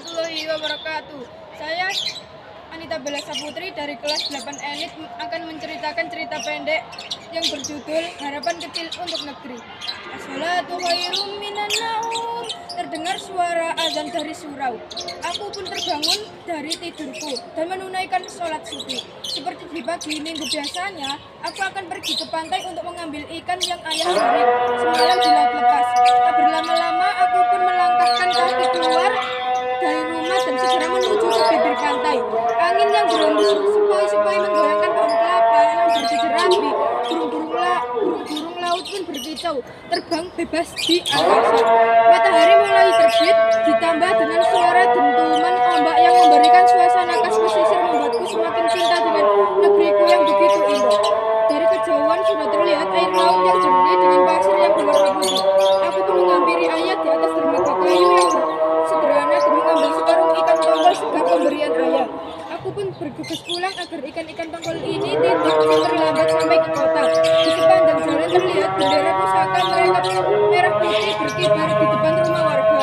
warahmatullahi wabarakatuh. Saya Anita Bella Saputri dari kelas 8 Elit akan menceritakan cerita pendek yang berjudul Harapan Kecil untuk Negeri. As-salatu khairum minan naum. Terdengar suara azan dari surau. Aku pun terbangun dari tidurku dan menunaikan sholat subuh. Seperti di pagi minggu biasanya, aku akan pergi ke pantai untuk mengambil ikan yang ayah kirim semalam di laut lepas. Tak berlama-lama, aku pun melangkahkan kaki keluar dari rumah dan segera menuju ke bibir pantai. Angin yang berhembus sepoi-sepoi menggoyangkan pohon kelapa yang berjejer rapi. Burung-burung laut pun berkicau, terbang bebas di angkasa. Matahari mulai terbit, ditambah dengan suara dentuman ombak yang memberikan suasana khas pesisir membuatku semakin cinta dengan negeriku yang begitu indah. Dari kejauhan sudah terlihat air laut yang jernih dengan pasir yang berwarna putih. Aku pun menghampiri ayah di atas dermaga kayu yang sederhana demi mengambil sekarung ikan tongkol segar pemberian ayah. Aku pun bergegas pulang agar ikan-ikan tongkol ini tidak terlambat sampai ke kota. Di sepanjang jalan terlihat bendera pusaka mereka merah putih berkibar di depan rumah warga.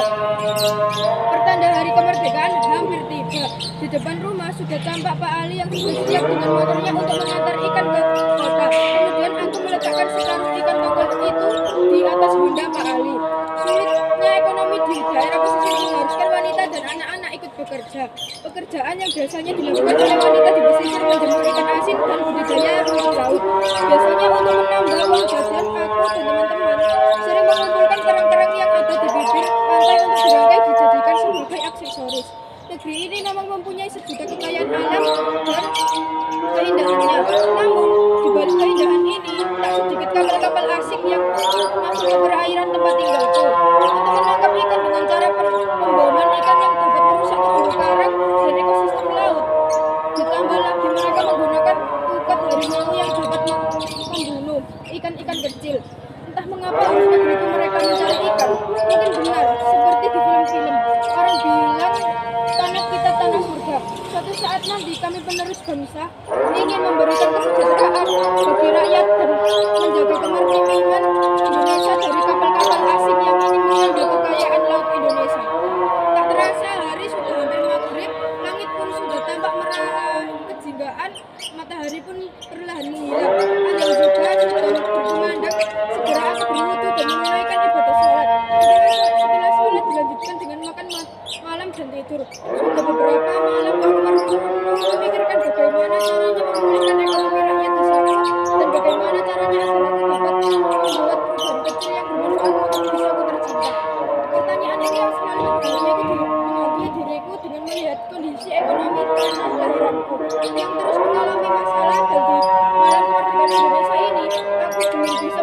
Pertanda hari kemerdekaan hampir tiba. Di depan rumah sudah tampak Pak Ali yang sudah siap dengan motornya untuk mengantar ikan ke kota. Kemudian aku meletakkan sekarung ikan tongkol itu di atas Honda Pak Ali. Sulitnya ekonomi di daerah pesisir mengharuskan wanita dan anak-anak ikut bekerja. Pekerjaan yang biasanya dilakukan oleh wanita di pesisir menjemur ikan asin dan budidaya rumput laut. Biasanya untuk menambah uang jajan, aku dan teman-teman sering mengumpulkan kerang-kerang yang ada di bibir pantai untuk dirangkai dijadikan sebagai aksesoris. Negeri ini memang mempunyai sejuta kekayaan alam dan keindahannya. Namun, di balik keindahan ini, tak sedikit kapal-kapal asing yang masuk ke perairan tempat tinggalku. Untuk menangkap ikan dengan cara pemboman ikan yang dapat merusak terumbu karang dan ekosistem laut. Ditambah lagi mereka menggunakan tukat harimau yang dapat membunuh ikan-ikan kecil. Entah mengapa di negeriku mereka mencari ikan. Mungkin benar, seperti di film-film. Orang bilang tanah kita tanah surga. Suatu saat nanti kami penerus bangsa ingin memberikan kesejahteraan bagi rakyat dan menjaga kemaritiman Indonesia dari kapal-kapal asing yang ingin mengambil kekayaan laut Indonesia. Tak terasa hari sudah hampir maghrib, langit pun sudah tampak merah kejinggaan, matahari pun perlahan menghilang. Azan juga sudah berkumandang. Segera aku berwudu dan menunaikan ibadah sholat. Setelah sholat dilanjutkan dengan makan malam dan tidur. Sudah beberapa malam aku memikirkan bagaimana caranya memulihkan ekonomi rakyat di sana dan bagaimana caranya agar aku dapat membuat perubahan kecil yang bermanfaat untuk desaku tercinta. Pertanyaan ini yang selalu menghantui diriku dengan melihat kondisi ekonomi tanah kelahiranku yang terus mengalami masalah. Dan di malam kemerdekaan Indonesia ini aku belum bisa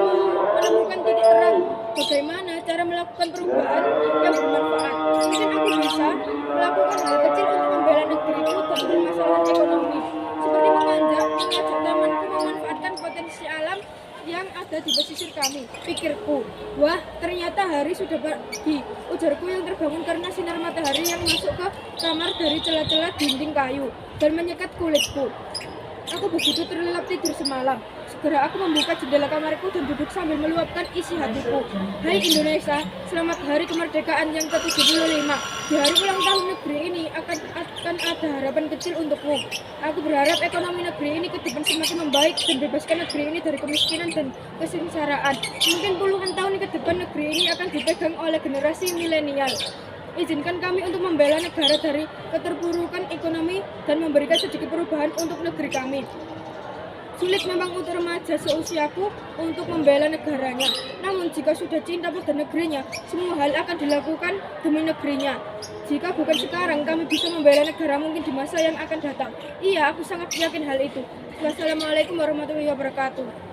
menemukan titik terang bagaimana cara melakukan perubahan yang bermanfaat. Mungkin aku bisa melakukan hal kecil untuk membela negeriku dan permasalahan ekonomi, seperti mengajak temanku memanfaatkan potensi alam yang ada di pesisir kami. Pikirku, wah ternyata hari sudah pagi. Ujarku yang terbangun karena sinar matahari yang masuk ke kamar dari celah-celah dinding kayu dan menyekat kulitku. Aku begitu terlelap tidur semalam. Segera aku membuka jendela kamarku dan duduk sambil meluapkan isi hatiku. Hai Indonesia, selamat hari kemerdekaan yang ke-75. Di hari ulang tahun negeri ini akan ada harapan kecil untukmu. Aku berharap ekonomi negeri ini ke depan semakin membaik dan bebaskan negeri ini dari kemiskinan dan kesengsaraan. Mungkin puluhan tahun ke depan negeri ini akan dipegang oleh generasi milenial. Izinkan kami untuk membela negara dari keterpurukan ekonomi dan memberikan sedikit perubahan untuk negeri kami. Sulit memang untuk remaja seusiaku untuk membela negaranya. Namun jika sudah cinta pada negerinya, semua hal akan dilakukan demi negerinya. Jika bukan sekarang, kami bisa membela negara mungkin di masa yang akan datang. Iya, aku sangat yakin hal itu. Wassalamualaikum warahmatullahi wabarakatuh.